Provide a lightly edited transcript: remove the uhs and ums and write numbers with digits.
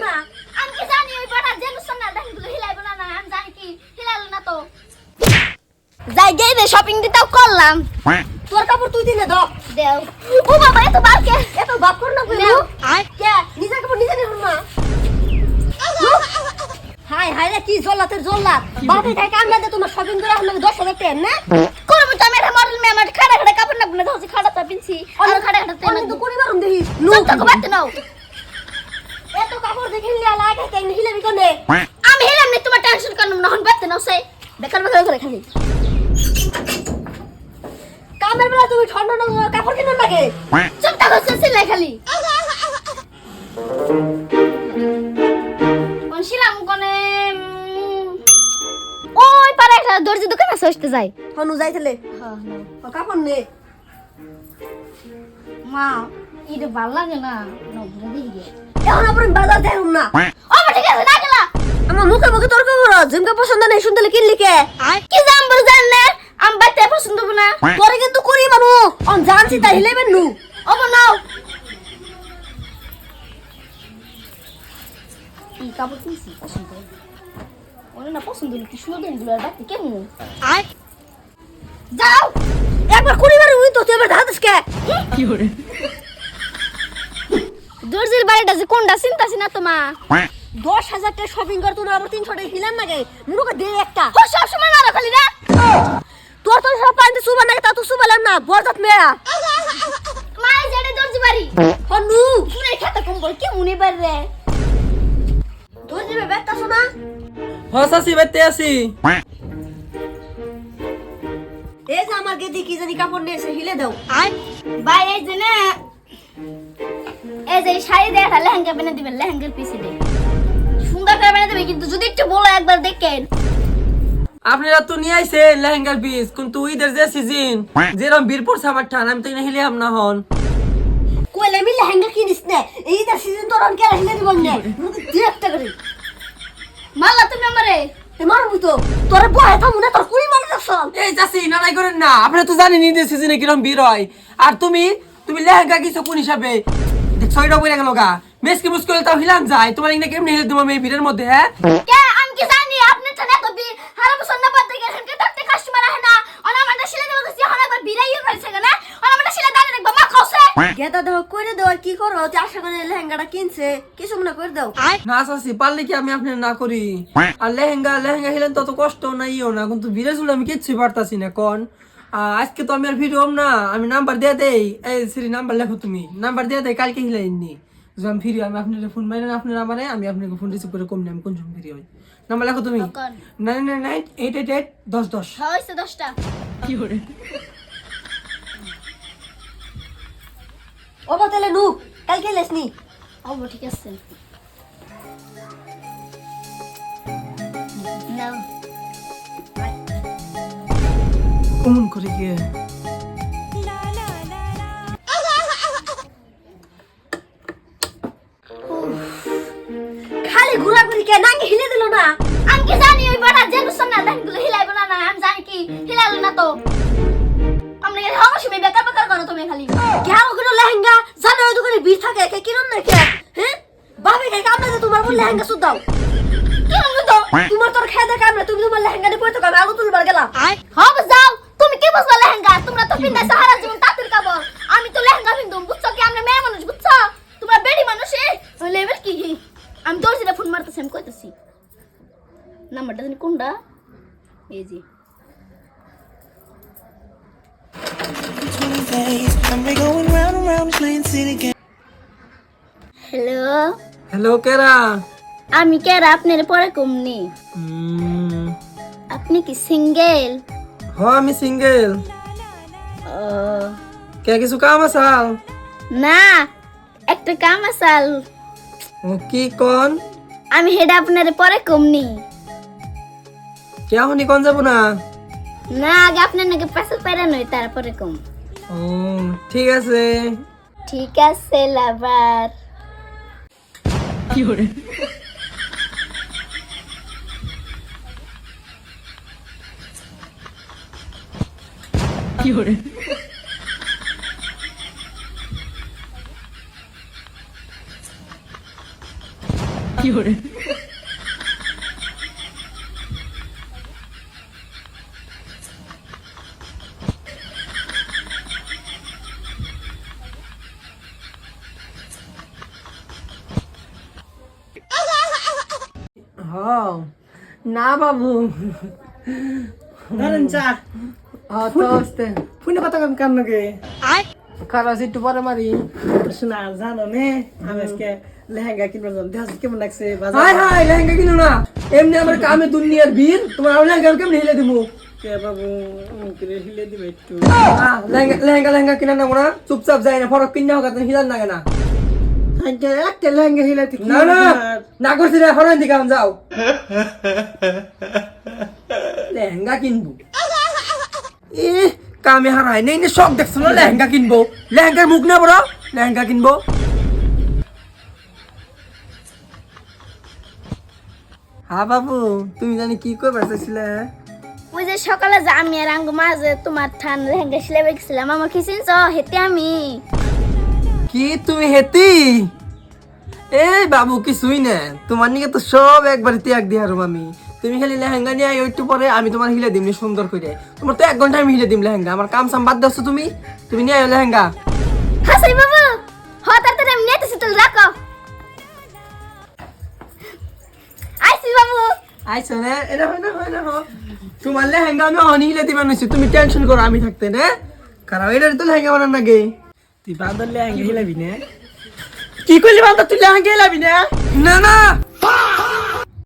না আমি কি জানি ওই বেটা জেনুসন না লেহেঙ্গাগুলো হিলাইবো না আমি জানি কি হিলাইলো না তো যাই গেই দে শপিং দিতেও করলাম তোর কাপড় তুই দিলে দাও দেও ও বাবা এত বারকে এত বাপ কর না কইলো কে নিজের কাপড় নিজে নিব না হাই হাই রে কি জল্লাতের জল্লাত বাপে থেকে আমরা দে তোমার শপিং করে আমরা 10,000 টাকা না করব তো আমি এটা মডেল মে আমার খাড়া খাড়া কাপড় না বনে ধরছি খাড়া তা পিনছি আর খাড়া খাড়া তেল তো কোনি মারুম দেহি লোক তো বাতে নাও এত কাপড় দেখে নিলা লাগে তাই হিলাবি কোনে আমি হেলাম না তোমার টেনশন করনম না হন বাতে নাও সে বেকার বেকার করে খালি কামের বেলা তুমি ঠান্ডা না কাপড় কিনো লাগে চিন্তা করছিস সিলাই খালি কোন শিলাম কোনে ওই পারে একটা দর্জি দোকান আছে আসতে যাই হনু যাইতলে হ্যাঁ কাপড় নে মা এটা ভালো লাগে না নবরে দিকে এখন আমরা বাজার যাইম না ও ঠিক আছে না গেলা আমার মুখে মুখে তর্ক করো জিমকা পছন্দ নাই শুনলে কিনলি কে কি জাম্বর জানলে আম বাইতে পছন্দ হবে না পরে কিন্তু করি মানু অন জানছি তাই হিলেবেন নু ওগো নাও এই কাপড় কিনছি পছন্দ ওরে না পছন্দ হলো কি সুন্দর দিনগুলো আর বাইতে কেমন যাও একবার কুড়ি বার উই তো তুই এবার ধাঁধাস কে কি করে দর্জির বাড়িটা যে কোনটা চিন্তাছি না তোমা 10,000 টাকা শপিং করতো না আবার 300 টাকা হিলাম নাকি মুনুকে দে একটা ও সব সময় মারো খালি না তোর তো সব পান্তে সুবা নাকি তা তো সুবালাম না বরদাত মেয়া মাই জেডে দর্জি বাড়ি হনু পুরে খেতে কম্বল কি মনে পারে তোর যে বেটা শোনা হসাসি বাইতে আসি এই যে আমার গেদি কি জানি কাপড় নিয়ে এসে হিলে দাও ভাই এই যে না এই যে শাড়ি দিয়ে একটা লেহেঙ্গা বানিয়ে দিবেন লেহেঙ্গার পিছে দিয়ে সুন্দর করে বানিয়ে দিবেন কিন্তু যদি একটু বলো একবার দেখেন আপনারা তো নিয়ে আইছেন লেহেঙ্গার পিস কিন্তু ঈদের যে সিজন যেরকম বীরপুর সামার ঠান আমি তো হিলিয়াম না হন কইলে মিলে হ্যাঙ্গার কিনিস না এই দা সিজন তোর অন কেলা হিলে দিব না মুকে দে একটা করে মালা তুমি আমারে তে মারবি তো তোরে বহে থামু না তোর কুড়ি মারি যাস এই চাচি নানাই করেন না আপনারা তো জানেন ঈদের সিজনে কিরকম ভিড় হয় আর তুমি লেহেঙ্গা কিছু কোন হিসাবে দেখছো এটা বইরা গেল গা মেসকি মুস্কুল তাও হিলান যায় তোমার ইংনে কেমনে হিলে তোমার এই ভিড়ের মধ্যে হ্যাঁ কে আমি কি জানি আপনি তো না তো হারা বছর না পাতে গেছেন কে তাতে কাস্টমার আহে না ওনা আমাদের শিলে দেব গেছি হলা একবার বিরাইও করেছে না ওনা আমাদের শিলে দাঁড়িয়ে দেখবা মা খাওছে গেদা দাও কইরে দাও আর কি করো তুই আশা করে লেহেঙ্গাটা কিনছে কিছু মনে করে দাও না চাচি পারলে কি আমি আপনার না করি আর লেহেঙ্গা হিলেন তত কষ্ট নাইও না কিন্তু ভিড়ে চলে আমি কিচ্ছুই পারতাছি না কোন আজকে তো আমি আর ভিডিও না আমি নাম্বার দিয়ে দেই এই শ্রী নাম্বার লেখো তুমি নাম্বার দিয়ে দেই কালকে হিলাইনি যদি আমি ফিরি আমি আপনার ফোন মারেন আপনার আমারে আমি আপনাকে ফোন রিসিভ করে কম আমি কোন সময় ফিরি হই নাম্বার লেখো তুমি 9998881010 হইছে 10টা কি করে ও বতলে নু কালকে লেসনি ও ঠিক আছে নাও কমন করে গিয়ে খালি ঘোরাঘুরি কে নাঙ্গে হিলে দিল না আমি কি জানি ওই বেটা জেনুসন না লেহেঙ্গাগুলো হিলাইবো না আমি জানি কি হিলাইলো না তো আমরা এই সময় বেকার বেকার করো তুমি খালি কেন করে লেহেঙ্গা জানো ওই দোকানে ভিড় থাকে কে কিরম না কে হ্যাঁ বাবে কে কামড়ে দে তোমার বল লেহেঙ্গা সুদ দাও কি হলো তো তোমার তোর খেয়ে দে কামড়ে তুমি তোমার লেহেঙ্গা দিয়ে পড়তে কামে আলু তুলবার গেলাম হবে যাও তুমি কি বুঝবা লেহেঙ্গা তোমরা তো পিন্না সাহারা জীবন তাঁতের কাপড় আমি তো লেহেঙ্গা পিন্দুম বুঝছো কি আমরা মেয়ে মানুষ বুঝছো তোমরা বেডি মানুষ ওই লেভেল কি আমি দর্জিটা ফোন মারতেছি আমি কইতেছি নাম্বারটা জানি কোনটা এই যে হ্যালো হ্যালো কেরা আমি কে আপনার পরে কমনি আপনি কি সিঙ্গেল হ আমি সিঙ্গেল কে কিছু কাম আসাল না একটা কাম আসাল ও কি কোন আমি হেডা আপনার পরে কমনি কে হনি কোন যাব না না আগে আপনার নাকি পাশে পাইরা নই তারপরে কম ও ঠিক আছে ঠিক আছে লাভার কি করে কি করে হ্যাঁ না বাবু ধরেন চা হ্যাঁ তো আসতে ফোনে কথা কম কার নাকি খারাপ একটু পরে মারি শোনা জানো নে আমি আজকে লেহেঙ্গা কিনবো যাবো দেখ কেমন লাগছে হাই বাজার হাই লেহেঙ্গা কিনো না এমনি আমার কামে দুনিয়ার বীর তোমার আমি লেহেঙ্গা কেমনি হিলে দিবো কে বাবু কিনে হিলে দিবে একটু লেহেঙ্গা লেহেঙ্গা কিনা না না চুপচাপ যাই না ফরক কিনা হোক হিলার না কেনা একটা লেহেঙ্গা হিলে তুই না না না করছি রে হরান দিকে আমি যাও লেহেঙ্গা কিনবো এ কামে হারাই নেই নে শখ দেখছো না লেহেঙ্গা কিনবো লেহেঙ্গার মুখ না বড় লেহেঙ্গা কিনবো হ্যাঁ বাবু তুমি জানি কি করবে চাইছিলে ওই যে সকালে যে আমি আর আঙ্গু মাঝে তোমার ঠান লেহেঙ্গা সিলাই গেছিলাম আমাকে চিনছ হেতে আমি কি তুমি হেতি এই বাবু কিছুই না তোমার নিকে তো সব একবারে ত্যাগ দিয়ে হারুম আমি তুমি খালি লেহেঙ্গা নিয়ে আই একটু পরে আমি তোমার হিলে দিমনি সুন্দর করে তোমার তো 1 ঘন্টা আমি হিলে দিম লেহেঙ্গা আমার কাম সাম বাদ দাও তুমি নিয়ে আয় লেহেঙ্গা হাসাই বাবু তাড়াতাড়ি আমি নেতেছি তো রাখো আইসি বাবু আইছো না এটা হয় না তোমার লেহেঙ্গা আমি অন হিলে দিবা নইছি তুমি টেনশন করো আমি থাকতে না কারণ এটা তো লেহেঙ্গা বানান নাগে তুই বাজার লেহেঙ্গা হিলাবি না কি করলি বান্দা তুই লেহেঙ্গা হিলাবি না না না